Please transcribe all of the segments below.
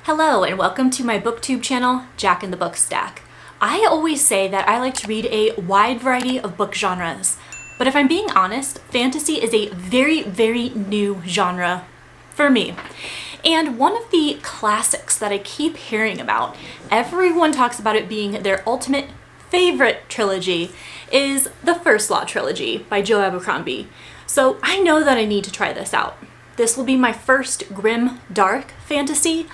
Hello and welcome to my booktube channel, Jack and the Book Stack. I always say that I like to read a wide variety of book genres, but if I'm being honest, fantasy is a very new genre for me. And one of the classics that I keep hearing about, everyone talks about it being their ultimate favorite trilogy, is the First Law Trilogy by Joe Abercrombie. So I know that I need to try this out. This will be my first grim, dark fantasy.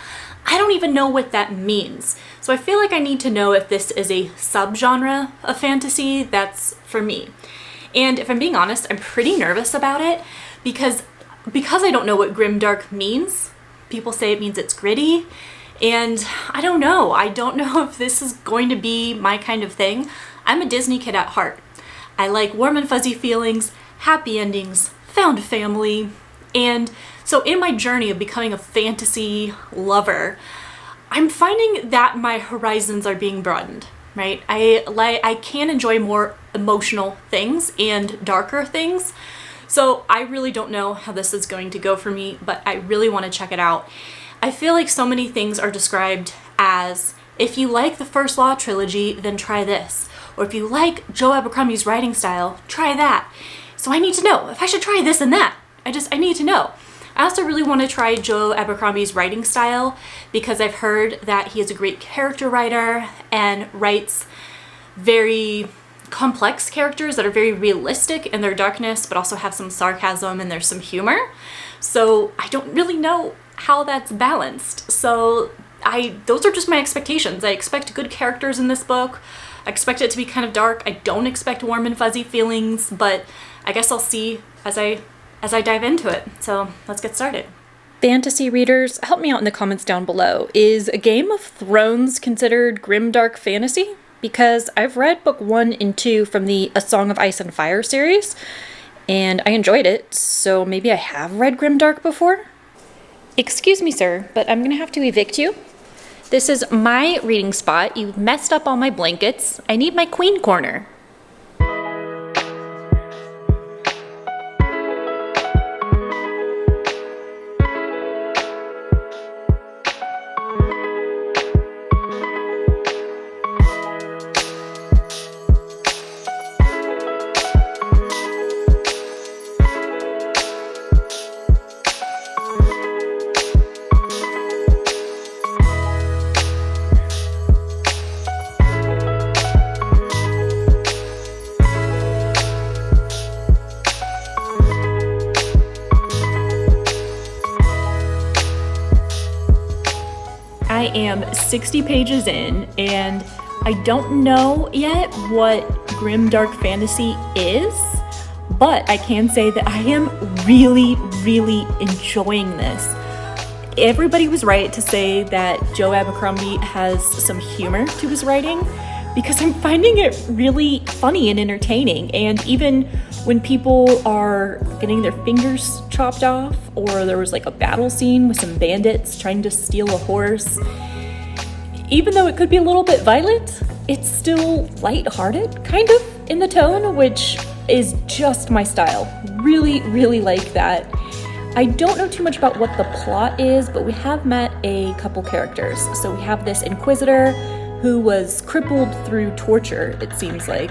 I don't even know what that means. So I feel like I need to know if this is a subgenre of fantasy that's for me. And if I'm being honest, I'm pretty nervous about it because I don't know what grim dark means. People say it means it's gritty, and I don't know. I don't know if this is going to be my kind of thing. I'm a Disney kid at heart. I like warm and fuzzy feelings, happy endings, found family, and so in my journey of becoming a fantasy lover, I'm finding that my horizons are being broadened, right? I can enjoy more emotional things and darker things. So I really don't know how this is going to go for me, but I really want to check it out. I feel like so many things are described as, if you like the First Law Trilogy, then try this. Or if you like Joe Abercrombie's writing style, try that. So I need to know if I should try this and that. I need to know. I also really want to try Joe Abercrombie's writing style because I've heard that he is a great character writer and writes very complex characters that are very realistic in their darkness, but also have some sarcasm and there's some humor. So I don't really know how that's balanced. So those are just my expectations. I expect good characters in this book. I expect it to be kind of dark. I don't expect warm and fuzzy feelings, but I guess I'll see as I dive into it. So let's get started. Fantasy readers, help me out in the comments down below. Is A Game of Thrones considered grimdark fantasy? Because I've read book 1 and 2 from the A Song of Ice and Fire series, and I enjoyed it, so maybe I have read grimdark before? Excuse me, sir, but I'm gonna have to evict you. This is my reading spot. You've messed up all my blankets. I need my queen corner. I am 60 pages in, and I don't know yet what grimdark fantasy is, but I can say that I am really enjoying this. Everybody was right to say that Joe Abercrombie has some humor to his writing, because I'm finding it really funny and entertaining. And even when people are getting their fingers chopped off, or there was like a battle scene with some bandits trying to steal a horse, even though it could be a little bit violent, it's still lighthearted, kind of, in the tone, which is just my style. Really like that. I don't know too much about what the plot is, but we have met a couple characters. So we have this inquisitor who was crippled through torture, it seems like.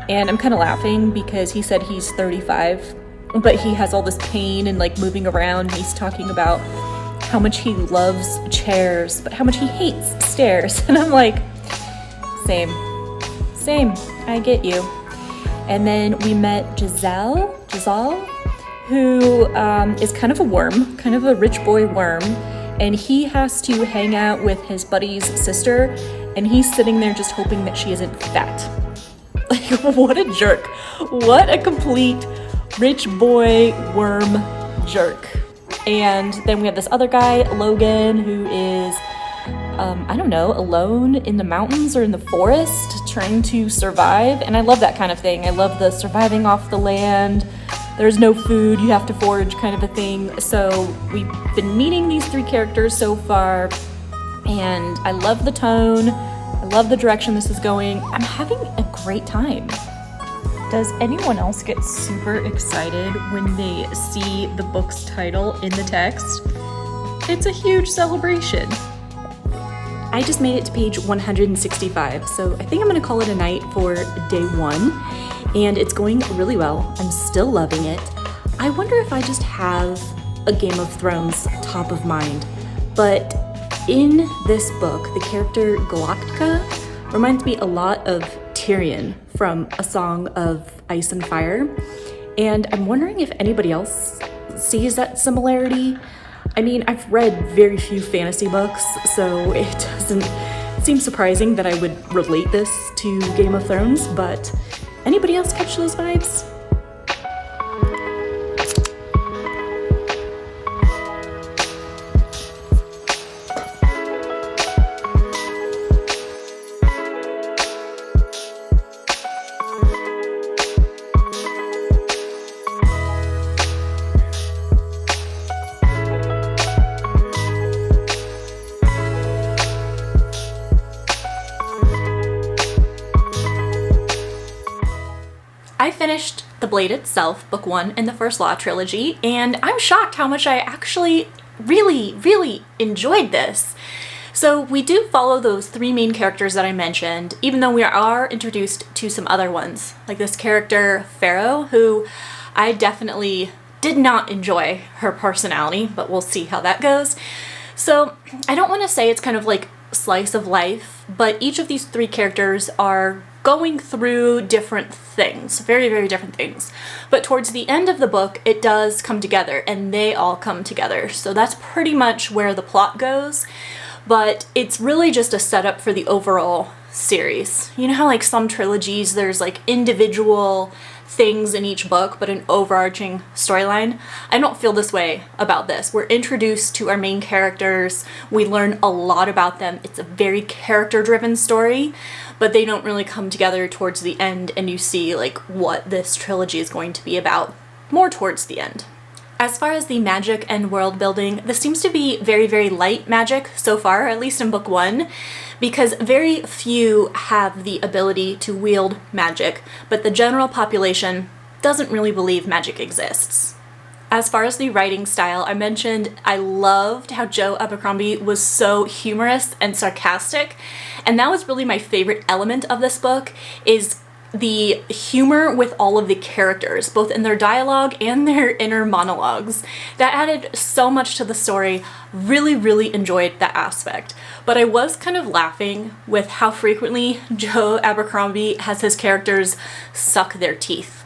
And I'm kind of laughing because he said he's 35, but he has all this pain and like moving around. He's talking about how much he loves chairs, but how much he hates stairs. And I'm like, same, I get you. And then we met Giselle, who is kind of a worm, kind of a rich boy worm. And he has to hang out with his buddy's sister, and he's sitting there just hoping that she isn't fat. Like, what a jerk. What a complete rich boy worm jerk. And then we have this other guy, Logan, who is, I don't know, alone in the mountains or in the forest trying to survive. And I love that kind of thing. I love the surviving off the land. There's no food, you have to forage kind of a thing. So we've been meeting these 3 characters so far, and I love the tone. I love the direction this is going. I'm having a great time. Does anyone else get super excited when they see the book's title in the text? It's a huge celebration. I just made it to page 165, so I think I'm gonna call it a night for day 1, and it's going really well. I'm still loving it. I wonder if I just have a Game of Thrones top of mind, but in this book, the character Galactica reminds me a lot of Tyrion from A Song of Ice and Fire, and I'm wondering if anybody else sees that similarity. I mean, I've read very few fantasy books, so it doesn't seem surprising that I would relate this to Game of Thrones, but anybody else catch those vibes? I finished The Blade itself, book 1 in the First Law Trilogy, and I'm shocked how much I actually really enjoyed this. So we do follow those 3 main characters that I mentioned, even though we are introduced to some other ones, like this character Pharaoh, who I definitely did not enjoy her personality, but we'll see how that goes. So I don't want to say it's kind of like slice of life, but each of these 3 characters are going through different things, very different things. But towards the end of the book, it does come together, and they all come together. So that's pretty much where the plot goes, but it's really just a setup for the overall series. You know how like some trilogies, there's like individual things in each book, but an overarching storyline? I don't feel this way about this. We're introduced to our main characters, we learn a lot about them. It's a very character-driven story, but they don't really come together towards the end, and you see like what this trilogy is going to be about more towards the end. As far as the magic and world building, this seems to be very light magic so far, at least in book 1, because very few have the ability to wield magic, but the general population doesn't really believe magic exists. As far as the writing style, I mentioned I loved how Joe Abercrombie was so humorous and sarcastic, and that was really my favorite element of this book, is the humor with all of the characters, both in their dialogue and their inner monologues. That added so much to the story. Really enjoyed that aspect. But I was kind of laughing with how frequently Joe Abercrombie has his characters suck their teeth.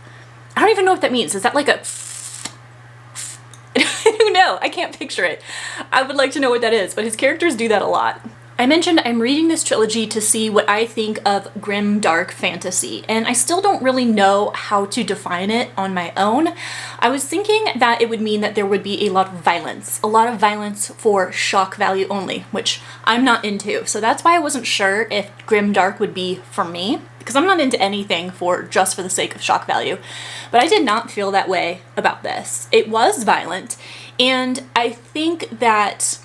I don't even know what that means. Is that like a... I don't know. I can't picture it. I would like to know what that is, but his characters do that a lot. I mentioned I'm reading this trilogy to see what I think of grim, dark fantasy, and I still don't really know how to define it on my own. I was thinking that it would mean that there would be a lot of violence for shock value only, which I'm not into. So that's why I wasn't sure if grim, dark would be for me, because I'm not into anything just for the sake of shock value. But I did not feel that way about this. It was violent, and I think that,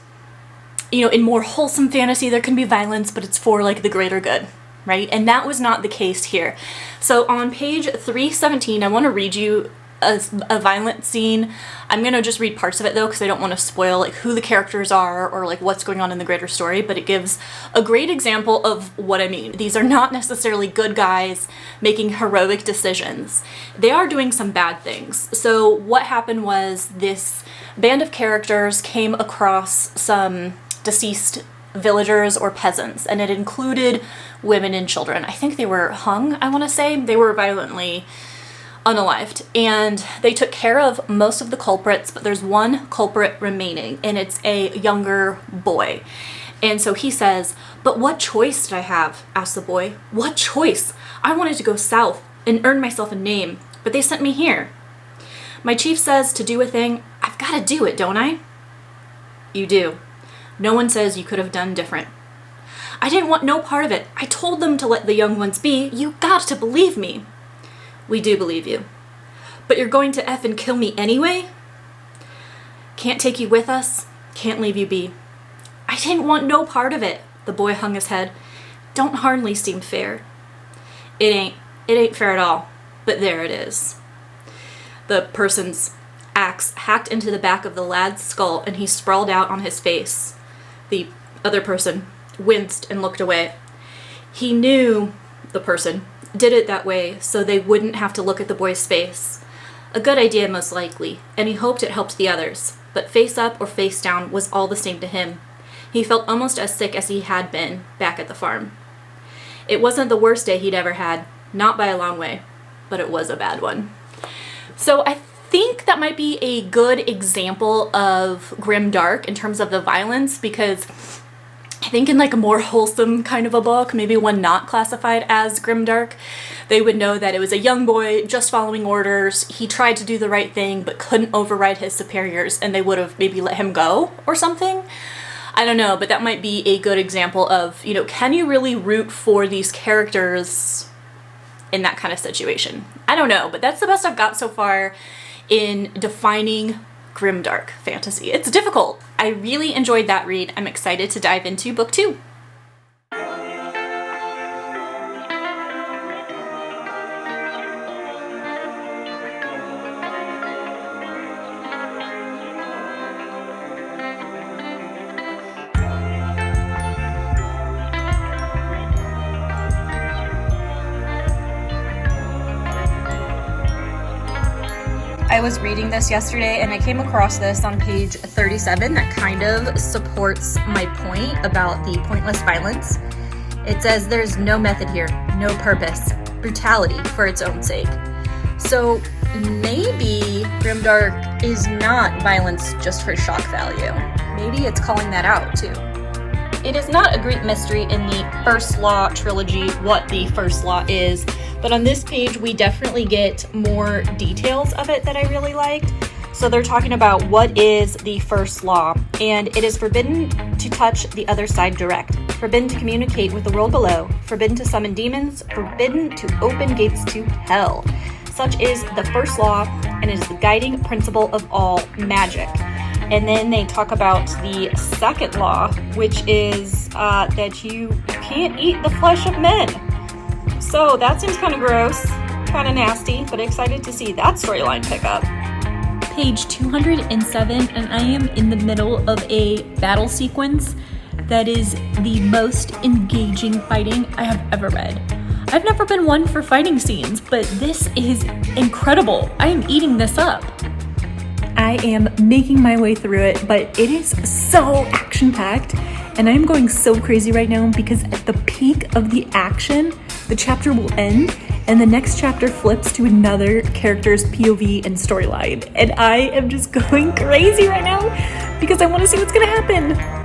you know, in more wholesome fantasy, there can be violence, but it's for like the greater good, right? And that was not the case here. So on page 317, I want to read you a violent scene. I'm gonna just read parts of it though, because I don't want to spoil like who the characters are or like what's going on in the greater story, but it gives a great example of what I mean. These are not necessarily good guys making heroic decisions. They are doing some bad things. So what happened was this band of characters came across some deceased villagers or peasants, and it included women and children. I think they were hung, I want to say. They were violently unalived, and they took care of most of the culprits, but there's one culprit remaining, and it's a younger boy. And so he says, "But what choice did I have?" asked the boy. "What choice? I wanted to go south and earn myself a name, but they sent me here. My chief says to do a thing, I've got to do it, don't I?" "You do. No one says you could have done different." "I didn't want no part of it. I told them to let the young ones be. You got to believe me." "We do believe you. But you're going to effing kill me anyway?" "Can't take you with us. Can't leave you be." "I didn't want no part of it." The boy hung his head. "Don't hardly seem fair." It ain't fair at all. But there it is." The person's axe hacked into the back of the lad's skull, and he sprawled out on his face. The other person winced and looked away. He knew the person did it that way so they wouldn't have to look at the boy's face. A good idea, most likely, and he hoped it helped the others, but face up or face down was all the same to him. He felt almost as sick as he had been back at the farm. It wasn't the worst day he'd ever had, not by a long way, but it was a bad one. So I think that might be a good example of grim dark in terms of the violence, because I think in like a more wholesome kind of a book, maybe one not classified as grimdark, they would know that it was a young boy just following orders. He tried to do the right thing but couldn't override his superiors, and they would have maybe let him go or something. I don't know, but that might be a good example of, you know, can you really root for these characters in that kind of situation? I don't know, but that's the best I've got so far in defining grimdark fantasy. It's difficult. I really enjoyed that read. I'm excited to dive into book 2. I was reading this yesterday and I came across this on page 37 that kind of supports my point about the pointless violence. It says there's no method here, no purpose, brutality for its own sake. So maybe grimdark is not violence just for shock value. Maybe it's calling that out too. It is not a great mystery in the First Law Trilogy what the First Law is, but on this page we definitely get more details of it that I really liked. So they're talking about what is the First Law, and it is forbidden to touch the other side direct, forbidden to communicate with the world below, forbidden to summon demons, forbidden to open gates to hell. Such is the First Law, and it is the guiding principle of all magic. And then they talk about the second law, which is that you can't eat the flesh of men. So that seems kind of gross, kind of nasty, but excited to see that storyline pick up. Page 207, and I am in the middle of a battle sequence that is the most engaging fighting I have ever read. I've never been one for fighting scenes, but this is incredible. I am eating this up. I am making my way through it, but it is so action-packed, and I'm going so crazy right now because at the peak of the action, the chapter will end, and the next chapter flips to another character's POV and storyline. And I am just going crazy right now because I want to see what's going to happen.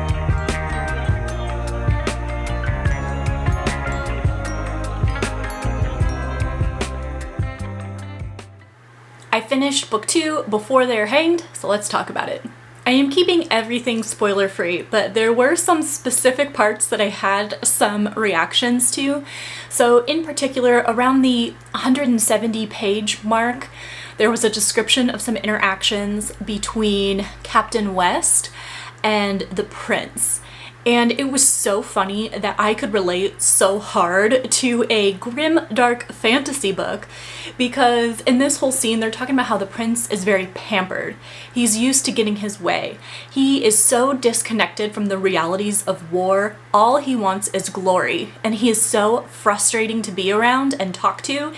I finished book 2 before they're hanged, so let's talk about it. I am keeping everything spoiler free, but there were some specific parts that I had some reactions to. So in particular, around the 170 page mark, there was a description of some interactions between Captain West and the prince. And it was so funny that I could relate so hard to a grim, dark fantasy book, because in this whole scene, they're talking about how the prince is very pampered. He's used to getting his way. He is so disconnected from the realities of war. All he wants is glory, and he is so frustrating to be around and talk to,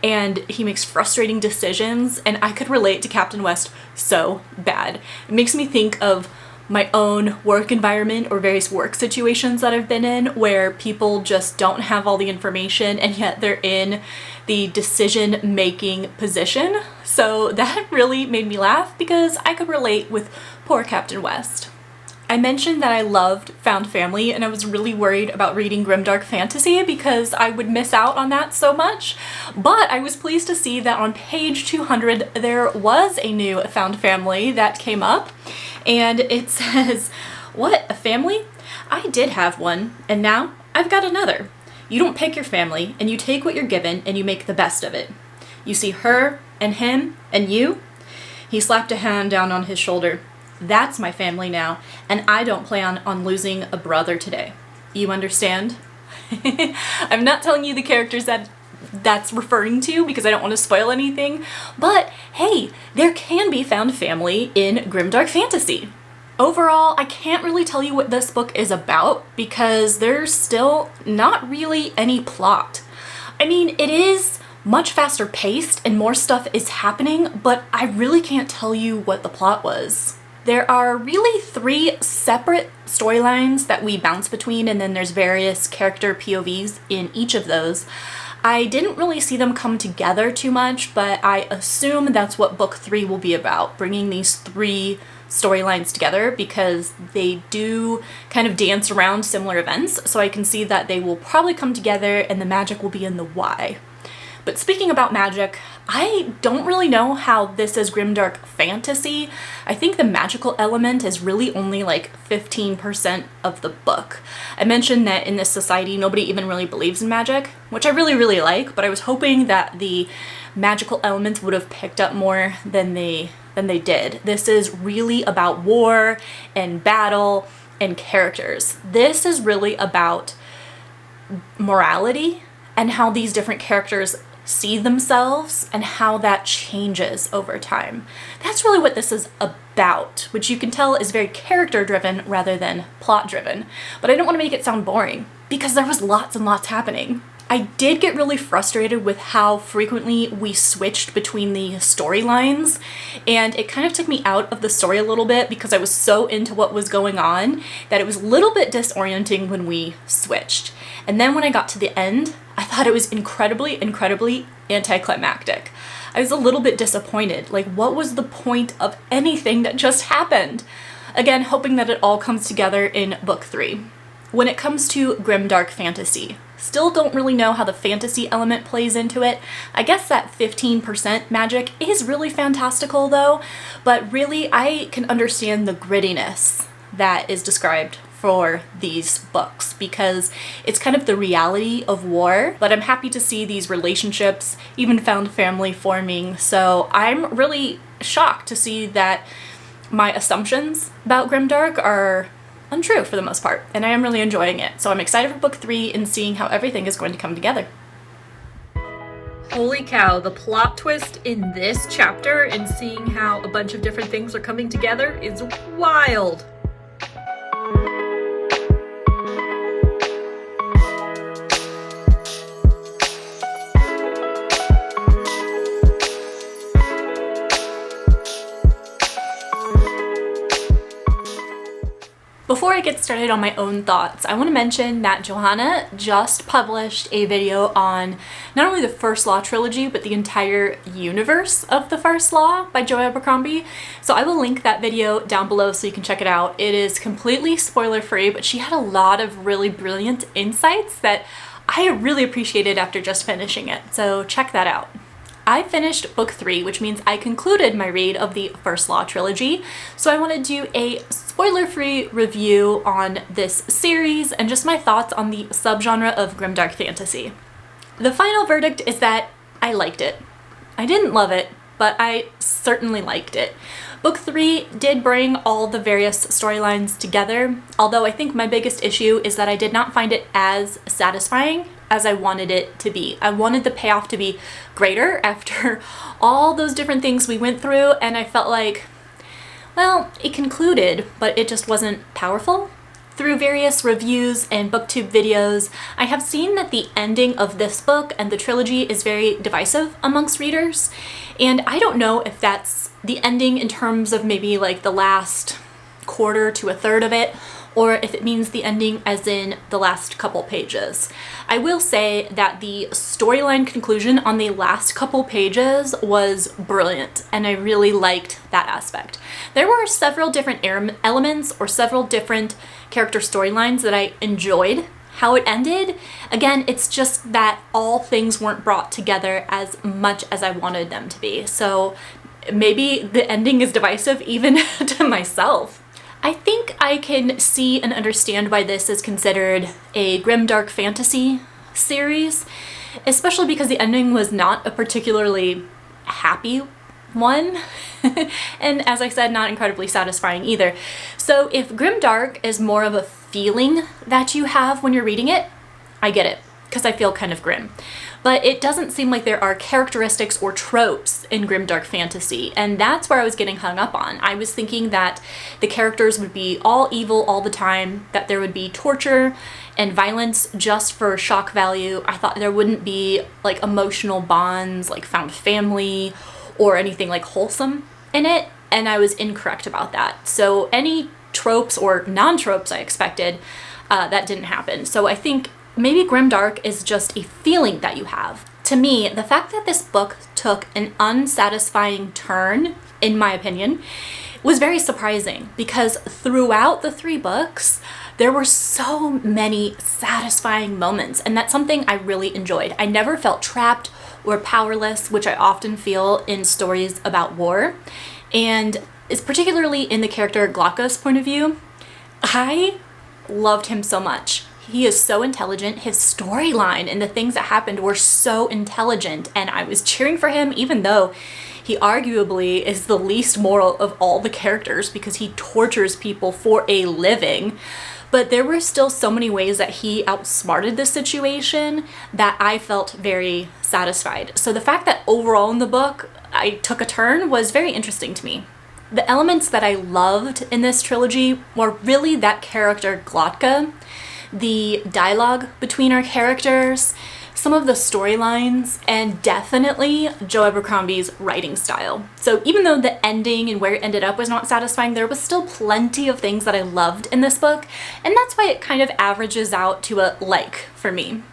and he makes frustrating decisions, and I could relate to Captain West so bad. It makes me think of my own work environment or various work situations that I've been in where people just don't have all the information and yet they're in the decision-making position. So that really made me laugh because I could relate with poor Captain West. I mentioned that I loved found family and I was really worried about reading grimdark fantasy because I would miss out on that so much, but I was pleased to see that on page 200 there was a new found family that came up, and it says, "What, a family? I did have one, and now I've got another. You don't pick your family, and you take what you're given and you make the best of it. You see her and him and you?" He slapped a hand down on his shoulder. "That's my family now, and I don't plan on losing a brother today. You understand?" I'm not telling you the characters that's referring to because I don't want to spoil anything, but hey, there can be found family in grimdark fantasy. Overall, I can't really tell you what this book is about because there's still not really any plot. I mean, it is much faster paced and more stuff is happening, but I really can't tell you what the plot was. There are really 3 separate storylines that we bounce between, and then there's various character POVs in each of those. I didn't really see them come together too much, but I assume that's what book 3 will be about, bringing these 3 storylines together because they do kind of dance around similar events, so I can see that they will probably come together and the magic will be in the why. But speaking about magic, I don't really know how this is grimdark fantasy. I think the magical element is really only like 15% of the book. I mentioned that in this society nobody even really believes in magic, which I really like, but I was hoping that the magical elements would have picked up more than they did. This is really about war and battle and characters. This is really about morality and how these different characters see themselves and how that changes over time. That's really what this is about, which you can tell is very character driven rather than plot driven. But I don't want to make it sound boring because there was lots and lots happening. I did get really frustrated with how frequently we switched between the storylines, and it kind of took me out of the story a little bit because I was so into what was going on that it was a little bit disorienting when we switched. And then when I got to the end, I thought it was incredibly anticlimactic. I was a little bit disappointed. Like, what was the point of anything that just happened? Again, hoping that it all comes together in book 3. When it comes to grimdark fantasy, still don't really know how the fantasy element plays into it. I guess that 15% magic is really fantastical though, but really I can understand the grittiness that is described for these books because it's kind of the reality of war, but I'm happy to see these relationships, even found family forming, so I'm really shocked to see that my assumptions about grimdark are untrue for the most part, and I am really enjoying it. So I'm excited for book 3 and seeing how everything is going to come together. Holy cow, the plot twist in this chapter and seeing how a bunch of different things are coming together is wild. Before I get started on my own thoughts, I want to mention that Johanna just published a video on not only the First Law Trilogy, but the entire universe of the First Law by Joe Abercrombie. So I will link that video down below so you can check it out. It is completely spoiler-free, but she had a lot of really brilliant insights that I really appreciated after just finishing it. So check that out. I finished book 3, which means I concluded my read of the First Law Trilogy, so I want to do a spoiler-free review on this series and just my thoughts on the subgenre of grimdark fantasy. The final verdict is that I liked it. I didn't love it, but I certainly liked it. Book 3 did bring all the various storylines together, although I think my biggest issue is that I did not find it as satisfying as I wanted it to be. I wanted the payoff to be greater after all those different things we went through, and I felt like, well, it concluded, but it just wasn't powerful. Through various reviews and booktube videos, I have seen that the ending of this book and the trilogy is very divisive amongst readers, and I don't know if that's the ending in terms of maybe like the last quarter to a third of it, or if it means the ending as in the last couple pages. I will say that the storyline conclusion on the last couple pages was brilliant, and I really liked that aspect. There were several different elements or several different character storylines that I enjoyed how it ended. Again, it's just that all things weren't brought together as much as I wanted them to be. So maybe the ending is divisive even to myself. I think I can see and understand why this is considered a grimdark fantasy series, especially because the ending was not a particularly happy one, and as I said, not incredibly satisfying either. So if grimdark is more of a feeling that you have when you're reading it, I get it. because I feel kind of grim. But it doesn't seem like there are characteristics or tropes in grimdark fantasy, and that's where I was getting hung up on. I was thinking that the characters would be all evil all the time, that there would be torture and violence just for shock value. I thought there wouldn't be like emotional bonds, like found family, or anything like wholesome in it, and I was incorrect about that. So any tropes or non-tropes I expected, that didn't happen. So I think maybe grimdark is just a feeling that you have. To me, the fact that this book took an unsatisfying turn, in my opinion, was very surprising, because throughout the 3 books, there were so many satisfying moments, and that's something I really enjoyed. I never felt trapped or powerless, which I often feel in stories about war, and it's particularly in the character Glotka's point of view. I loved him so much. He is so intelligent. His storyline and the things that happened were so intelligent, and I was cheering for him, even though he arguably is the least moral of all the characters because he tortures people for a living. But there were still so many ways that he outsmarted the situation that I felt very satisfied. So the fact that overall in the book I took a turn was very interesting to me. The elements that I loved in this trilogy were really that character Glotka, the dialogue between our characters, some of the storylines, and definitely Joe Abercrombie's writing style. So even though the ending and where it ended up was not satisfying, there was still plenty of things that I loved in this book, and that's why it kind of averages out to a like for me.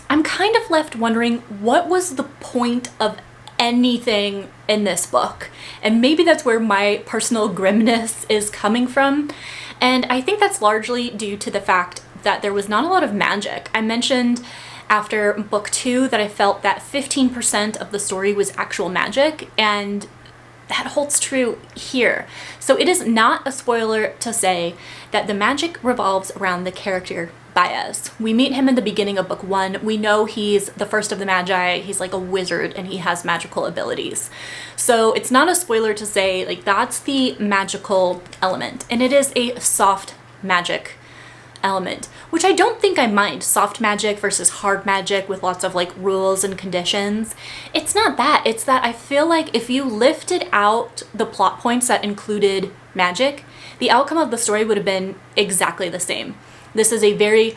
I'm kind of left wondering, what was the point of anything in this book? And maybe that's where my personal grimness is coming from. And I think that's largely due to the fact that there was not a lot of magic. I mentioned after book 2 that I felt that 15% of the story was actual magic, and that holds true here. So it is not a spoiler to say that the magic revolves around the character Baez. We meet him in the beginning of book 1. We know he's the first of the Magi. He's like a wizard and he has magical abilities. So it's not a spoiler to say like that's the magical element, and it is a soft magic element, which I don't think I mind. Soft magic versus hard magic with lots of like rules and conditions. It's not that. It's that I feel like if you lifted out the plot points that included magic, the outcome of the story would have been exactly the same. This is a very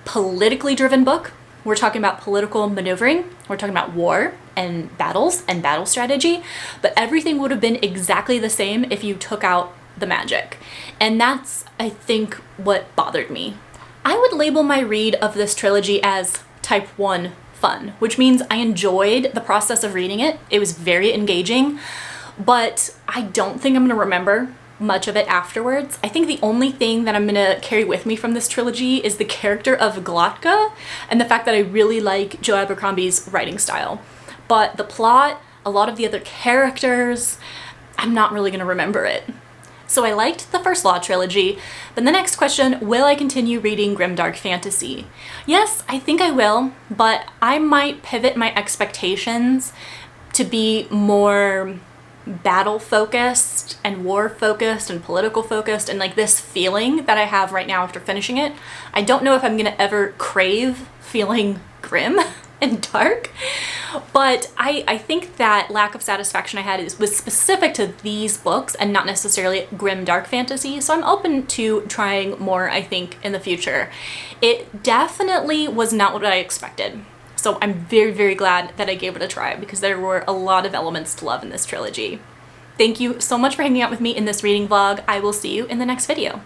politically driven book. We're talking about political maneuvering. We're talking about war and battles and battle strategy, but everything would have been exactly the same if you took out the magic. And that's, I think, what bothered me. I would label my read of this trilogy as type 1 fun, which means I enjoyed the process of reading it. It was very engaging, but I don't think I'm going to remember much of it afterwards. I think the only thing that I'm going to carry with me from this trilogy is the character of Glotka and the fact that I really like Joe Abercrombie's writing style. But the plot, a lot of the other characters, I'm not really going to remember it. So I liked the First Law Trilogy, but the next question, will I continue reading grimdark fantasy? Yes, I think I will, but I might pivot my expectations to be more battle focused and war focused and political focused, and like this feeling that I have right now after finishing it. I don't know if I'm gonna ever crave feeling grim and dark, but I think that lack of satisfaction I had was specific to these books and not necessarily grim dark fantasy, so I'm open to trying more, I think, in the future. It definitely was not what I expected, so I'm very, very glad that I gave it a try because there were a lot of elements to love in this trilogy. Thank you so much for hanging out with me in this reading vlog. I will see you in the next video.